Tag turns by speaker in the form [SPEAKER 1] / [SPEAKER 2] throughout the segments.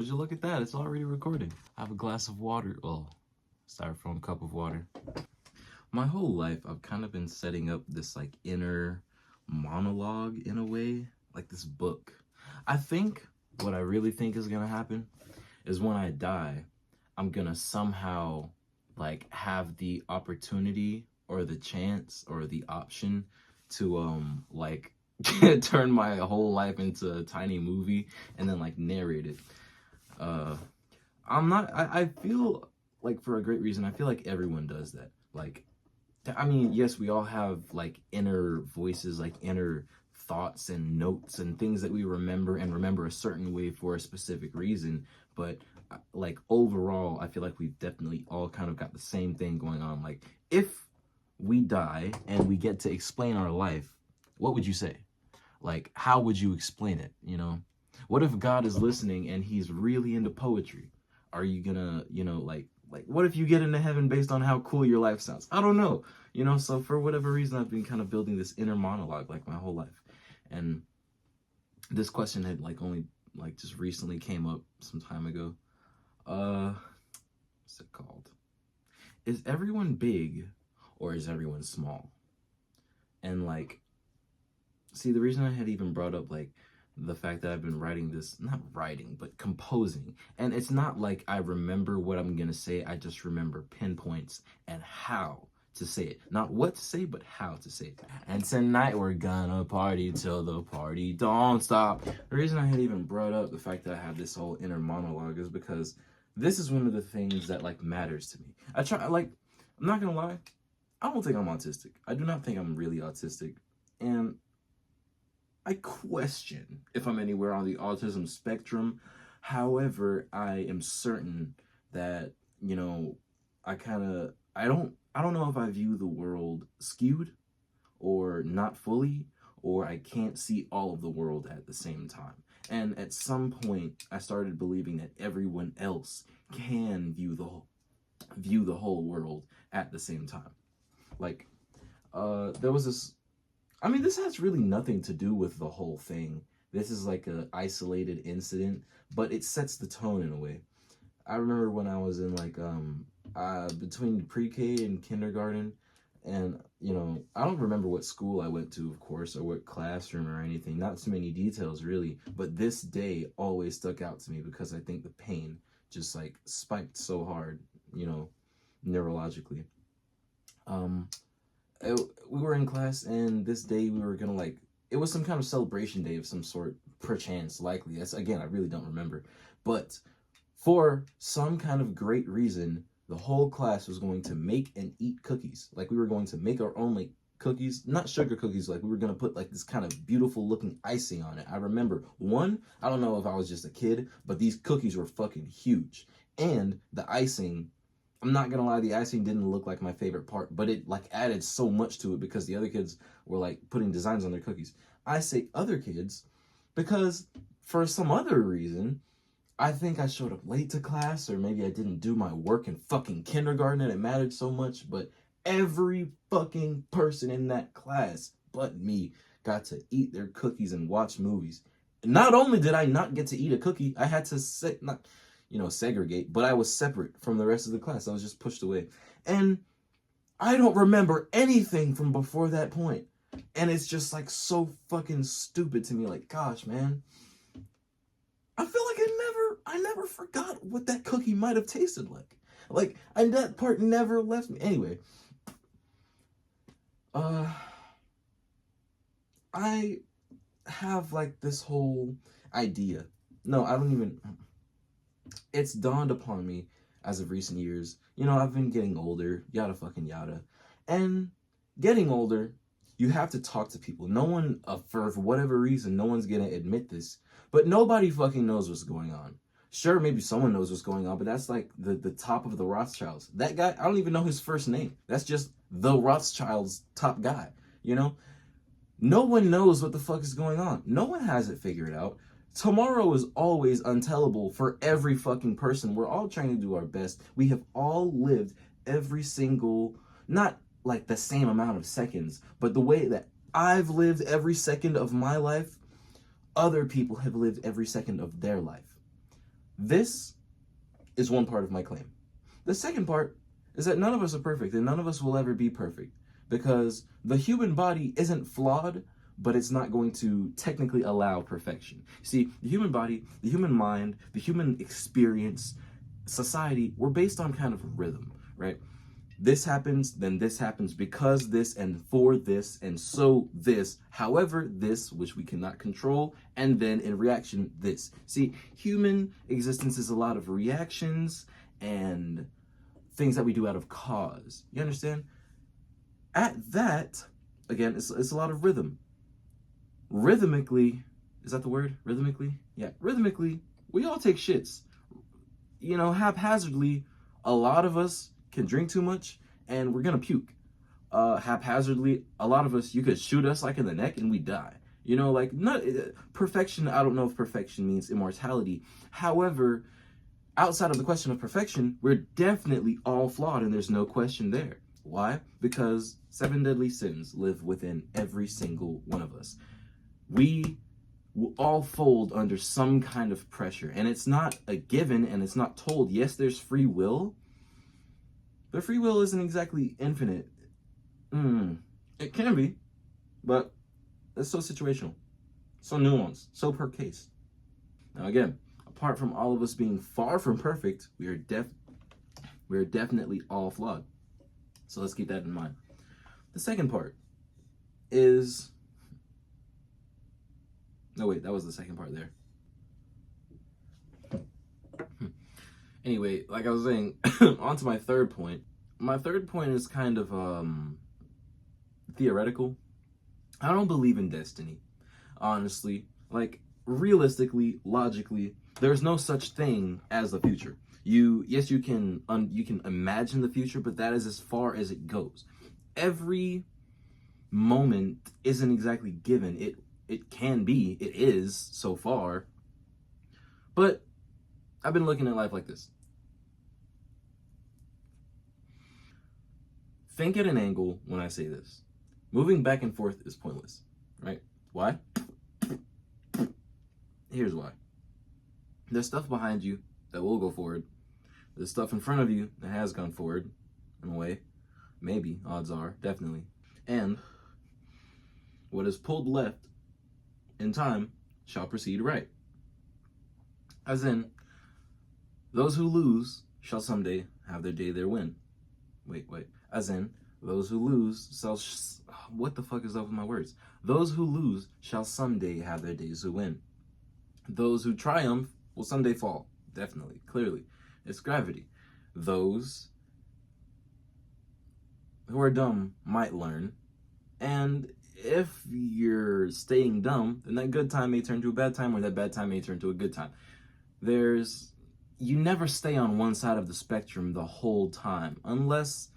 [SPEAKER 1] Would you look at that? It's already recording. I have a glass of water. Well, styrofoam cup of water. My whole life, I've kind of been setting up this like inner monologue in a way, like this book. I think what I really think is gonna happen is when I die, I'm gonna somehow like have the opportunity or the chance or the option to like turn my whole life into a tiny movie and then like narrate it. Uh I feel like for a great reason, I feel like everyone does that. Like I mean, yes, we all have like inner voices, like inner thoughts and notes and things that we remember and remember a certain way for a specific reason. But like overall, I feel like we've definitely all kind of got the same thing going on. Like if we die and we get to explain our life, what would you say? Like, how would you explain it? You know, what if God is listening and he's really into poetry? Are you gonna, like what if you get into heaven based on how cool your life sounds? I don't know. So for whatever reason, I've been kind of building this inner monologue like my whole life. And this question had like only like just recently came up some time ago. What's it called? Is everyone big or is everyone small? And like, see, the reason I had even brought up like the fact that I've been writing this, not writing, but composing. And it's not like I remember what I'm going to say. I just remember pinpoints and how to say it. Not what to say, but how to say it. And tonight we're gonna party till the party don't stop. The reason I had even brought up the fact that I have this whole inner monologue is because this is one of the things that like matters to me. I'm not gonna lie, I don't think I'm autistic. I do not think I'm really autistic. And I question if I'm anywhere on the autism spectrum. However, I am certain that, I don't know if I view the world skewed or not fully, or I can't see all of the world at the same time. And at some point, I started believing that everyone else can view the whole world at the same time. Like, there was this. I mean, this has really nothing to do with the whole thing. This is like a isolated incident, but it sets the tone in a way. I remember when I was in like between pre-K and kindergarten, and I don't remember what school I went to, of course, or what classroom or anything. Not too many details really, but this day always stuck out to me because I think the pain just like spiked so hard, neurologically. Um, we were in class, and this day we were gonna like it was some kind of celebration day of some sort, perchance, likely. That's again, I really don't remember, but for some kind of great reason, the whole class was going to make and eat cookies. Like we were going to make our own like cookies, not sugar cookies. Like we were gonna put like this kind of beautiful looking icing on it. I remember one. I don't know if I was just a kid, but these cookies were fucking huge, and the icing. I'm not gonna lie, the icing didn't look like my favorite part, but it like added so much to it because the other kids were like putting designs on their cookies. I say other kids because for some other reason, I think I showed up late to class, or maybe I didn't do my work in fucking kindergarten and it mattered so much, but every fucking person in that class but me got to eat their cookies and watch movies. Not only did I not get to eat a cookie, I had to sit, not segregate, but I was separate from the rest of the class. I was just pushed away. And I don't remember anything from before that point. And it's just like so fucking stupid to me. Like, gosh, man. I feel like I never forgot what that cookie might have tasted like. Like, and that part never left me. Anyway, I have like this whole idea. No, I don't even. It's dawned upon me as of recent years. I've been getting older, yada fucking yada. And getting older, you have to talk to people. No one, for whatever reason, no one's gonna admit this, but nobody fucking knows what's going on. Sure, maybe someone knows what's going on, but that's like the top of the Rothschilds. That guy, I don't even know his first name. That's just the Rothschilds' top guy, No one knows what the fuck is going on. No one has it figured out. Tomorrow is always untellable for every fucking person. We're all trying to do our best. We have all lived every single, not like the same amount of seconds, but the way that I've lived every second of my life, other people have lived every second of their life. This is one part of my claim. The second part is that none of us are perfect, and none of us will ever be perfect, because the human body isn't flawed, but it's not going to technically allow perfection. See, the human body, the human mind, the human experience, society, we're based on kind of rhythm, right? This happens, then this happens because this and for this and so this, however this, which we cannot control, and then in reaction, this. See, human existence is a lot of reactions and things that we do out of cause. You understand? At that, again, it's a lot of rhythm. Rhythmically, is that the word? Rhythmically? Yeah, rhythmically, we all take shits. You know, haphazardly, a lot of us can drink too much and we're gonna puke. Haphazardly, a lot of us, you could shoot us like in the neck and we die. You know, like, not perfection. I don't know if perfection means immortality. However, outside of the question of perfection, we're definitely all flawed, and there's no question there. Why? Because 7 deadly sins live within every single one of us. We will all fold under some kind of pressure, and it's not a given, and it's not told. Yes, there's free will, but free will isn't exactly infinite. It can be, but it's so situational, so nuanced, so per case. Now again, apart from all of us being far from perfect, we are definitely all flawed. So let's keep that in mind. The second part is, no wait, that was the second part there. Anyway, like I was saying, on to my third point. My third point is kind of theoretical. I don't believe in destiny, honestly. Like, realistically, logically, there's no such thing as the future. Yes, you can imagine the future, but that is as far as it goes. Every moment isn't exactly given. It can be, it is so far. But I've been looking at life like this. Think at an angle when I say this. Moving back and forth is pointless, right? Why? Here's why. There's stuff behind you that will go forward. There's stuff in front of you that has gone forward, in a way. Maybe, odds are, definitely. And what is pulled left in time shall proceed right. As in, those who lose shall someday have their day their win. Wait. As in, those who lose shall... what the fuck is up with my words? Those who lose shall someday have their days to win. Those who triumph will someday fall. Definitely, clearly. It's gravity. Those who are dumb might learn. And if you're staying dumb, then that good time may turn to a bad time, or that bad time may turn to a good time. You never stay on one side of the spectrum the whole time, unless,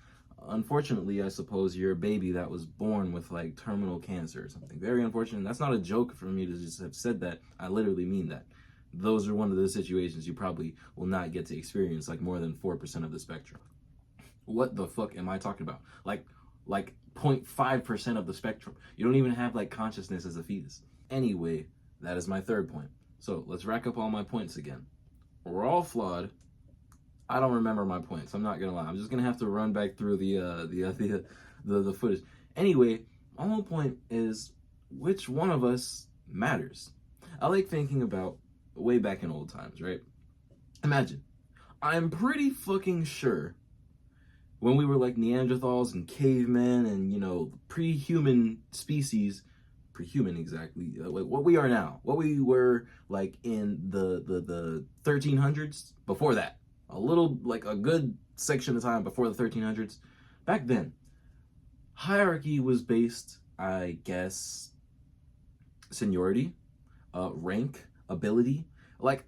[SPEAKER 1] unfortunately, I suppose you're a baby that was born with like terminal cancer or something. Very unfortunate. That's not a joke for me to just have said that. I literally mean that. Those are one of the situations you probably will not get to experience, like more than 4% of the spectrum. What the fuck am I talking about? Like 0.5% of the spectrum. You don't even have like consciousness as a fetus. Anyway, that is my third point. So let's rack up all my points again. We're all flawed. I don't remember my points. I'm not gonna lie. I'm just gonna have to run back through the footage. Anyway, my whole point is, which one of us matters? I like thinking about way back in old times, right? Imagine, I'm pretty fucking sure when we were like Neanderthals and cavemen and, you know, pre-human species, pre-human exactly, like what we are now, what we were like in the 1300s, before that, a little, like a good section of time before the 1300s. Back then, hierarchy was based, I guess, seniority, rank, ability. Like,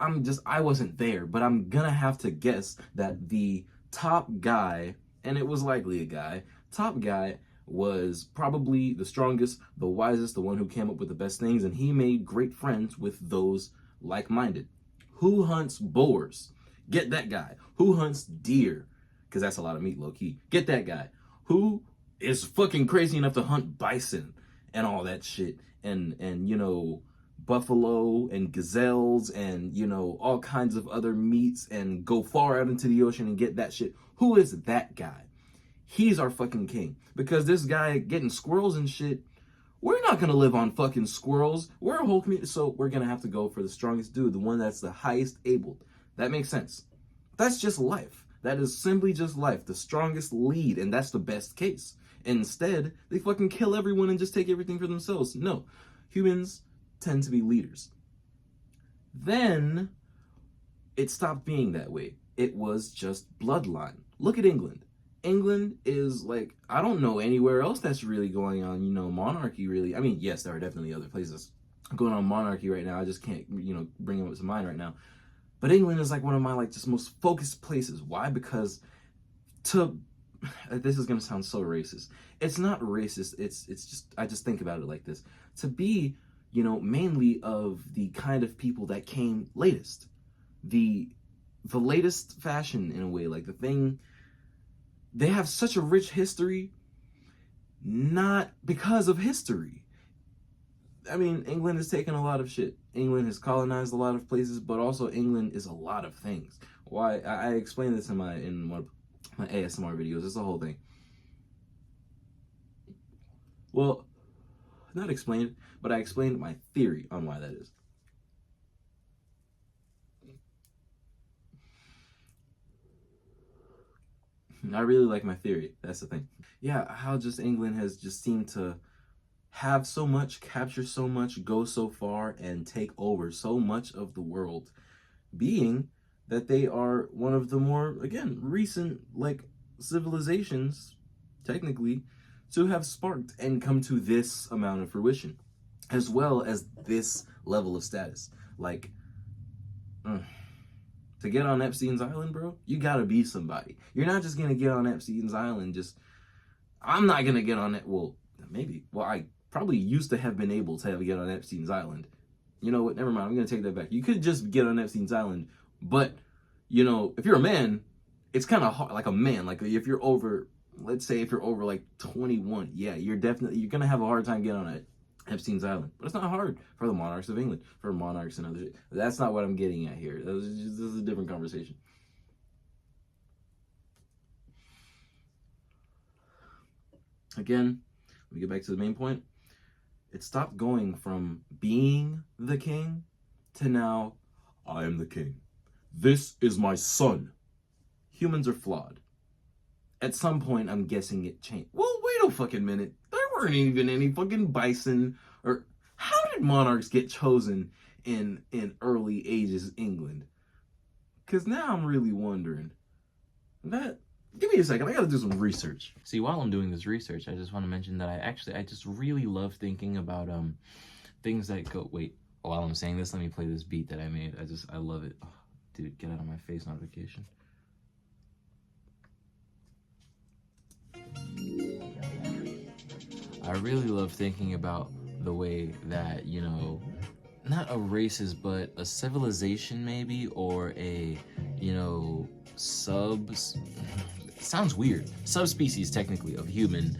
[SPEAKER 1] I wasn't there, but I'm gonna have to guess that the top guy, and it was likely a guy, top guy was probably the strongest, the wisest, the one who came up with the best things, and he made great friends with those like-minded. Who hunts boars? Get that guy. Who hunts deer? Because that's a lot of meat, low-key. Get that guy. Who is fucking crazy enough to hunt bison and all that shit, and you know, buffalo and gazelles and, you know, all kinds of other meats and go far out into the ocean and get that shit. Who is that guy? He's our fucking king. Because this guy getting squirrels and shit, we're not gonna live on fucking squirrels. We're a whole community, so we're gonna have to go for the strongest dude, the one that's the highest abled. That makes sense. That's just life. That is simply just life. The strongest lead, and that's the best case. Instead, they fucking kill everyone and just take everything for themselves. No, humans tend to be leaders. Then it stopped being that way. It was just bloodline. Look at England. England is like, I don't know anywhere else that's really going on, you know, monarchy really. I mean, yes, there are definitely other places going on monarchy right now. I just can't, you know, bring them up to mind right now. But England is like one of my like just most focused places. Why? Because this is gonna sound so racist. It's not racist. It's just, I just think about it like this. To be, you know, mainly of the kind of people that came latest, the latest fashion in a way, like the thing. They have such a rich history, not because of history. I mean, England has taken a lot of shit. England has colonized a lot of places, but also England is a lot of things. Why? I explained this in one of my ASMR videos. It's the whole thing. Well, not explained, but I explained my theory on why that is. I really like my theory. That's the thing. Yeah, how just England has just seemed to have so much, capture so much, go so far, and take over so much of the world, being that they are one of the more, again, recent, like, civilizations, technically, to have sparked and come to this amount of fruition, as well as this level of status. Like, to get on Epstein's Island, bro, you gotta be somebody. You're not just gonna get on Epstein's Island, I'm not gonna get on it, well, maybe. Well, I probably used to have been able to get on Epstein's Island. You know what, never mind, I'm gonna take that back. You could just get on Epstein's Island, but, you know, if you're a man, it's kind of hard, like a man, like if you're over, let's say if you're over like 21, yeah, you're gonna have a hard time getting on it. Epstein's Island. But it's not hard for the monarchs of England, for monarchs and other shit. That's not what I'm getting at here. This is a different conversation. Again, let me get back to the main point. It stopped going from being the king to now, I am the king. This is my son. Humans are flawed. At some point, I'm guessing it changed. Well, wait a fucking minute. There weren't even any fucking bison, or how did monarchs get chosen in early ages England? Because now I'm really wondering. Give me a second, I gotta do some research. See, while I'm doing this research, I just want to mention that I just really love thinking about things that go, wait, while I'm saying this, let me play this beat that I made. I love it. Oh, dude, get out of my face notification. I really love thinking about the way that, you know, not a races, but a civilization maybe, or a, you know, sounds weird, subspecies technically of human,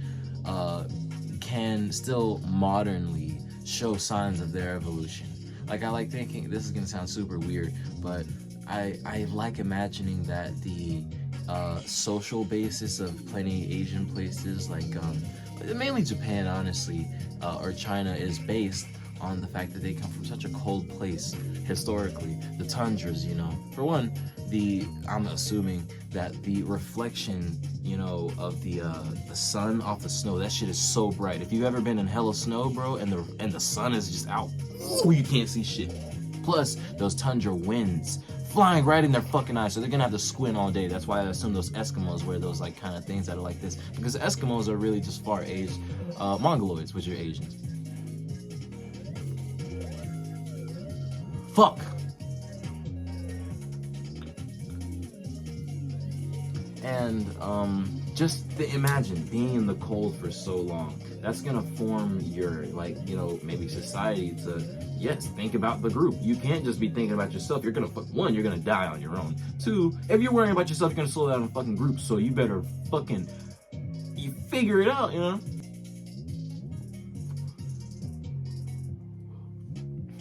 [SPEAKER 1] can still modernly show signs of their evolution. Like, I like thinking, this is gonna sound super weird, but I like imagining that the social basis of plenty Asian places, like mainly Japan, honestly, or China, is based on the fact that they come from such a cold place historically, the tundras, you know. For one, I'm assuming that the reflection, you know, of the sun off the snow, that shit is so bright. If you've ever been in hella snow, bro, and the sun is just out, you can't see shit. Plus, those tundra winds flying right in their fucking eyes, so they're gonna have to squint all day. That's why I assume those Eskimos wear those like kind of things that are like this, because Eskimos are really just far-aged Mongoloids, which are Asians. Fuck. And just imagine being in the cold for so long. That's gonna form your, like, you know, maybe society to, yes, think about the group. You can't just be thinking about yourself. You're gonna, one, you're gonna die on your own. Two, if you're worrying about yourself, you're gonna slow down in fucking groups. So you better you figure it out, you know?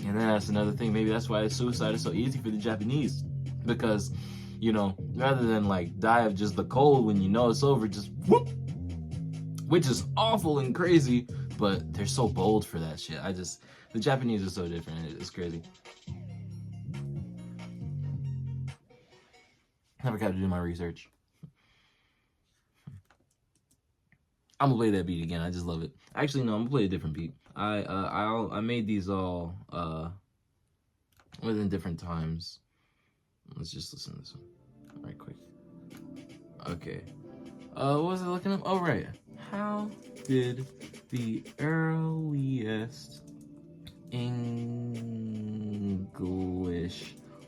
[SPEAKER 1] And then that's another thing. Maybe that's why suicide is so easy for the Japanese, because, you know, rather than like die of just the cold when you know it's over, just whoop, which is awful and crazy, but they're so bold for that shit. The Japanese are so different. It's crazy. I forgot to do my research. I'm gonna play that beat again. I just love it. Actually, no, I'm gonna play a different beat. I made these all within different times. Let's just listen to this one right quick. Okay. What was I looking up? Oh, right. How did the earliest English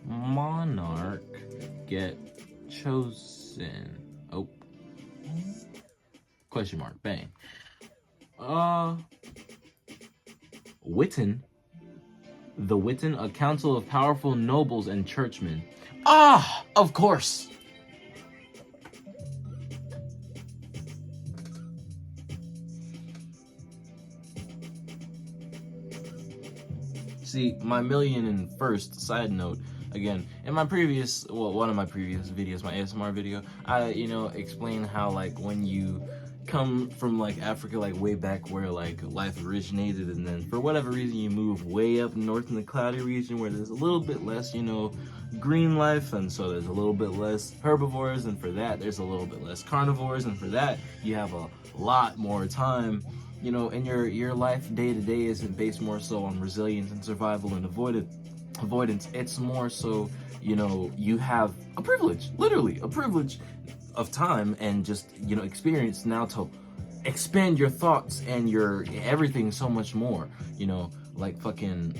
[SPEAKER 1] monarch get chosen? Oh. Question mark. Bang. Witan. The Witan, a council of powerful nobles and churchmen. Ah, of course. See, my million and first side note, again, in my previous, well, one of my previous videos, my ASMR video, I, explain how, like, when you come from, like, Africa, like, way back where, like, life originated, and then for whatever reason you move way up north in the cloudy region where there's a little bit less, green life, and so there's a little bit less herbivores, and for that there's a little bit less carnivores, and for that you have a lot more time. And your life day to day isn't based more so on resilience and survival and avoidance. It's more so, you have a privilege, literally a privilege of time and just, experience now to expand your thoughts and your everything so much more, like fucking,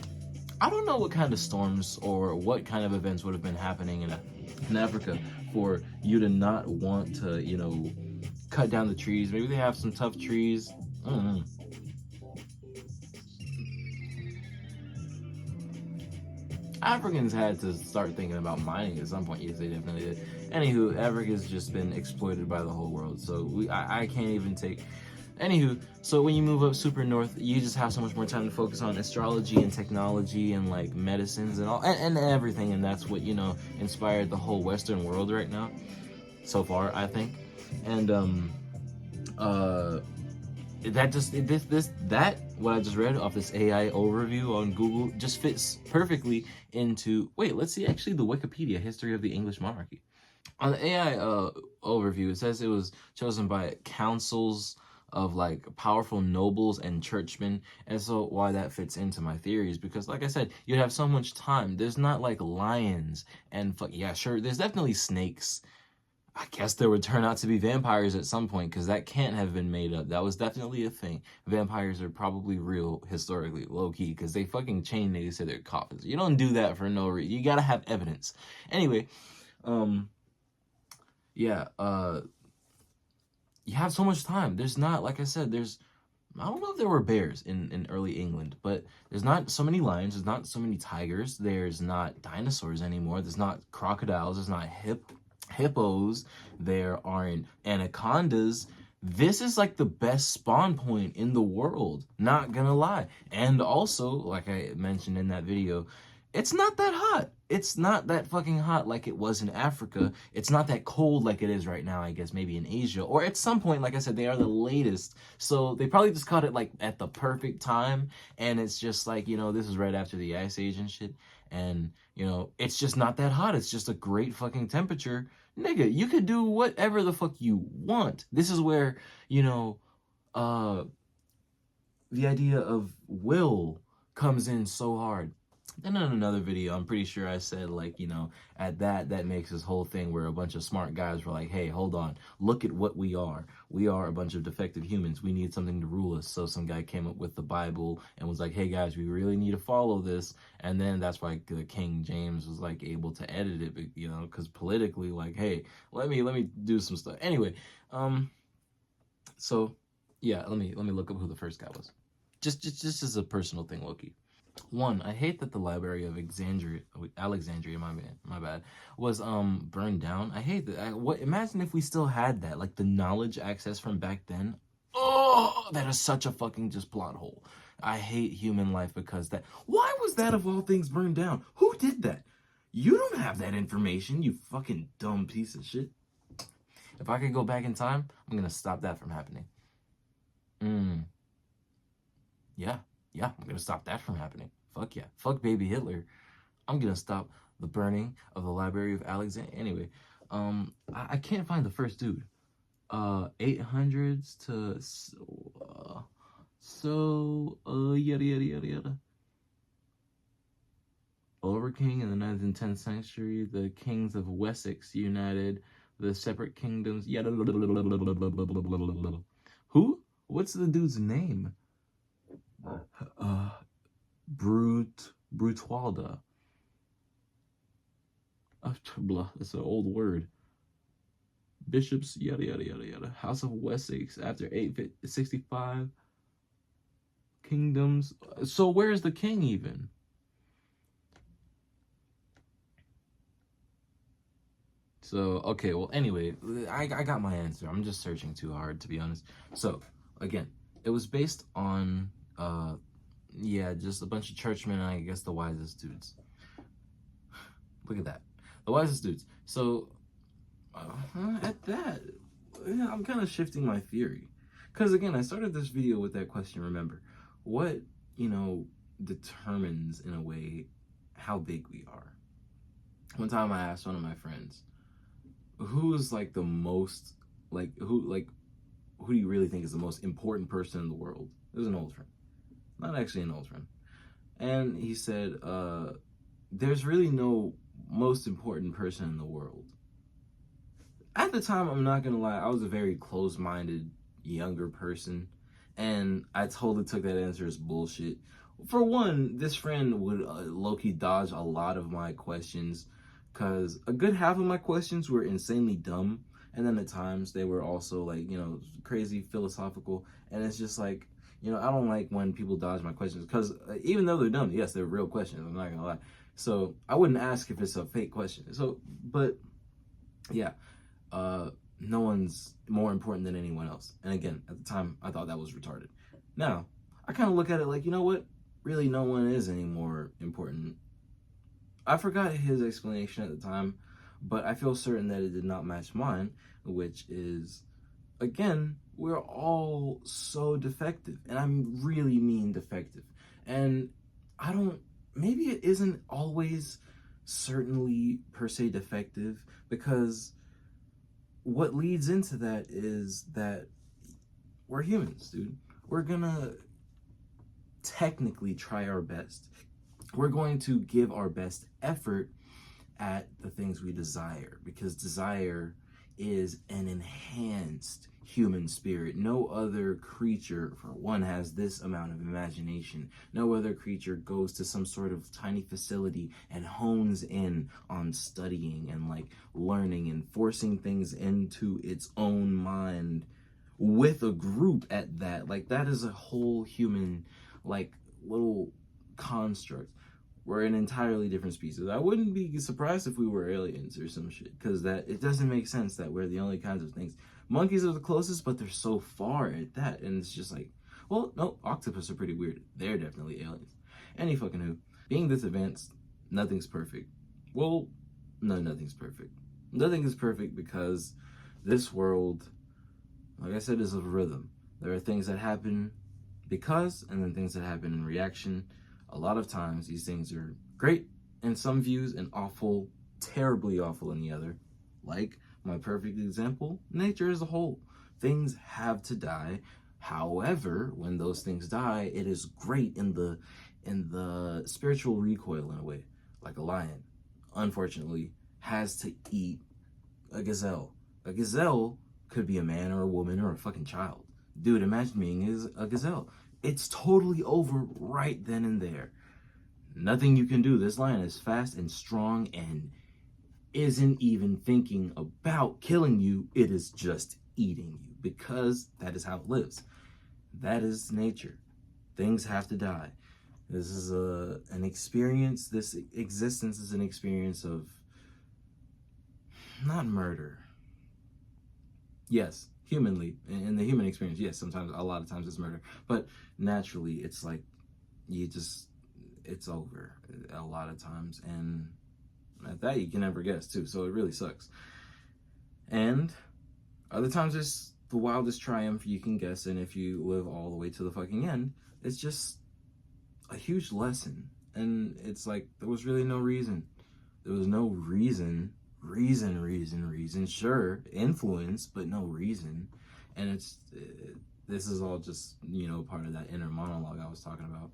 [SPEAKER 1] I don't know what kind of storms or what kind of events would have been happening in Africa for you to not want to, cut down the trees. Maybe they have some tough trees. I don't know. Africans had to start thinking about mining at some point. Yes, they definitely did. Anywho, Africa's just been exploited by the whole world, so I can't even take. Anywho, so when you move up super north, you just have so much more time to focus on astrology and technology and like medicines and all and everything, and that's what inspired the whole Western world right now, so far I think, and that what I just read off this AI overview on Google just fits perfectly into. Wait, let's see actually the Wikipedia history of the English monarchy. On the AI overview, it says it was chosen by councils of like powerful nobles and churchmen, and so why that fits into my theories, because like I said, you'd have so much time. There's not like lions and yeah, sure, there's definitely snakes. I guess there would turn out to be vampires at some point, because that can't have been made up. That was definitely a thing. Vampires are probably real historically, low-key, because they fucking chain niggas to their coffins. You don't do that for no reason. You gotta have evidence. Anyway, yeah, you have so much time. There's not, like I said, I don't know if there were bears in early England, but there's not so many lions, there's not so many tigers, there's not dinosaurs anymore, there's not crocodiles, there's not hippos, there aren't anacondas. This is like the best spawn point in the world, not gonna lie. And also, like I mentioned in that video, it's not that hot. It's not that fucking hot like it was in Africa. It's not that cold like it is right now, I guess, maybe in Asia. Or at some point, like I said, they are the latest. So they probably just caught it like at the perfect time. And it's just like, this is right after the Ice Age and shit. And, it's just not that hot. It's just a great fucking temperature. Nigga, you could do whatever the fuck you want. This is where, the idea of will comes in so hard. Then in another video, I'm pretty sure I said, like, at that makes this whole thing where a bunch of smart guys were like, hey, hold on, look at what we are. We are a bunch of defective humans. We need something to rule us. So some guy came up with the Bible and was like, hey, guys, we really need to follow this. And then that's why the King James was, like, able to edit it, because politically, like, hey, let me do some stuff. Anyway, so, yeah, let me look up who the first guy was. Just as a personal thing, Loki. One, I hate that the Library of Alexandria, my bad, was burned down. I hate that. Imagine if we still had that, like the knowledge access from back then. Oh, that is such a fucking just plot hole. I hate human life because that. Why was that of all things burned down? Who did that? You don't have that information, you fucking dumb piece of shit. If I could go back in time, I'm gonna stop that from happening. Yeah, I'm gonna stop that from happening. Fuck yeah. Fuck baby Hitler. I'm gonna stop the burning of the Library of Alexandria. Anyway, I can't find the first dude. 800s to yada yada yada yada. Over King in the 9th and 10th century, the kings of Wessex united the separate kingdoms. Yada. Who? What's the dude's name? Brutualda. That's an old word. Bishops, yada yada yada yada. House of Wessex after 865. Kingdoms. So where's the king even? So, okay, well, anyway, I got my answer. I'm just searching too hard, to be honest. So, again, it was based on, yeah, just a bunch of churchmen and I guess the wisest dudes. Look at that. The wisest dudes. So, at that, yeah, I'm kind of shifting my theory. Because, again, I started this video with that question, remember. What, determines, in a way, how big we are? One time I asked one of my friends, who's like the most, who do you really think is the most important person in the world? It was an old friend. Not actually an old friend. And he said, there's really no most important person in the world. At the time, I'm not gonna lie, I was a very close-minded, younger person. And I totally took that answer as bullshit. For one, this friend would low-key dodge a lot of my questions because a good half of my questions were insanely dumb. And then at times they were also like, crazy philosophical. And it's just like, I don't like when people dodge my questions because even though they're dumb, yes, they're real questions. I'm not gonna lie. So I wouldn't ask if it's a fake question. So, but yeah, no one's more important than anyone else. And again, at the time, I thought that was retarded. Now, I kind of look at it like, you know what? Really, no one is any more important. I forgot his explanation at the time, but I feel certain that it did not match mine, which is, again, we're all so defective. And I really mean defective. And maybe it isn't always certainly per se defective, because what leads into that is that we're humans, dude. We're gonna technically try our best. We're going to give our best effort at the things we desire, because desire is an enhanced human spirit. No other creature, for one, has this amount of imagination. No other creature goes to some sort of tiny facility and hones in on studying and learning and forcing things into its own mind with a group at that. That is a whole human little construct. We're an entirely different species. I wouldn't be surprised if we were aliens or some shit, because it doesn't make sense that we're the only kinds of things. Monkeys are the closest, but they're so far at that, and it's just like, well, no, octopus are pretty weird. They're definitely aliens. Any fucking who. Being this advanced, nothing's perfect. Well, no, nothing's perfect. Nothing is perfect because this world, like I said, is a rhythm. There are things that happen because, and then things that happen in reaction. A lot of times these things are great in some views and awful, terribly awful in the other. Like my perfect example, nature as a whole. Things have to die. However, when those things die, it is great in the spiritual recoil in a way. Like a lion, unfortunately, has to eat a gazelle. A gazelle could be a man or a woman or a fucking child. Dude, imagine being a gazelle. It's totally over right then and there. Nothing you can do. This lion is fast and strong and isn't even thinking about killing you. It is just eating you, because that is how it lives. That is nature. Things have to die. This is an experience. This existence is an experience of not murder. Yes, humanly, in the human experience, yes, sometimes, a lot of times it's murder, but naturally, it's like, it's over a lot of times, and at that, you can never guess, too, so it really sucks. And other times, it's the wildest triumph you can guess, and if you live all the way to the fucking end, it's just a huge lesson. And it's like, there was really no reason. There was no reason. Sure, influence, but no reason. And this is all just, part of that inner monologue I was talking about.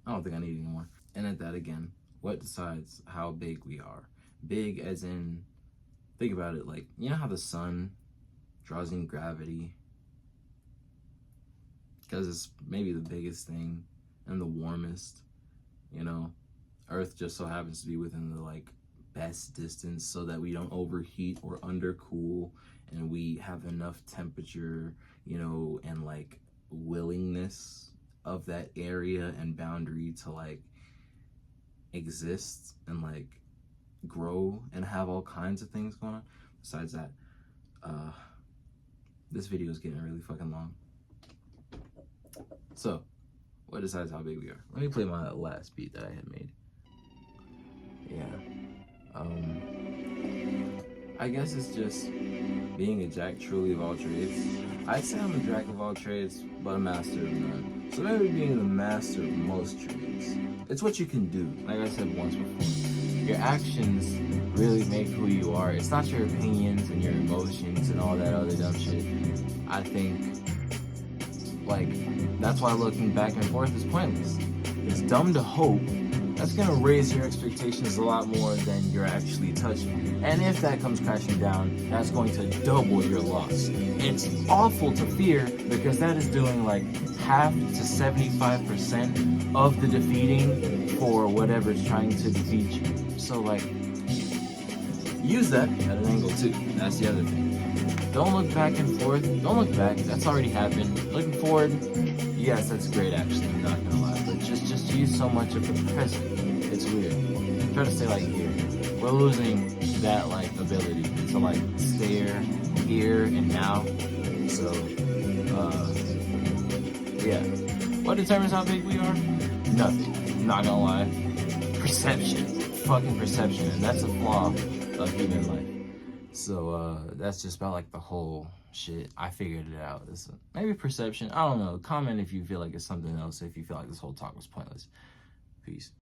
[SPEAKER 1] I don't think I need any more. And at that again, what decides how big we are? Big as in, think about it, like, you know how the sun draws in gravity? Because it's maybe the biggest thing and the warmest, Earth just so happens to be within the, like, best distance so that we don't overheat or undercool, and we have enough temperature, and, like, willingness of that area and boundary to, like, exist and, like, grow and have all kinds of things going on. Besides that, this video is getting really fucking long. So, what decides how big we are? Let me play my last beat that I had made. Yeah. I guess it's just being a jack truly of all trades. I'd say I'm a jack of all trades, but a master of none. So maybe being the master of most trades. It's what you can do, like I said once before. Your actions really make who you are. It's not your opinions and your emotions and all that other dumb shit. I think, like, that's why looking back and forth is pointless. It's dumb to hope. That's gonna raise your expectations a lot more than you're actually touching. And if that comes crashing down, that's going to double your loss. It's awful to fear because that is doing like half to 75% of the defeating for whatever's trying to defeat you. So, like, use that at an angle too. That's the other thing. Don't look back and forth. Don't look back. That's already happened. Looking forward, yes, that's great actually. I'm not gonna lie. But just use so much of the present. It's weird. Try to stay like here. We're losing that like ability to like stare here and now. So, yeah. What determines how big we are? Nothing. I'm not gonna lie. Perception. Fucking perception. And that's a flaw of human life. So, that's just about like the whole shit. I figured it out. Maybe perception. I don't know. Comment if you feel like it's something else. If you feel like this whole talk was pointless. Peace.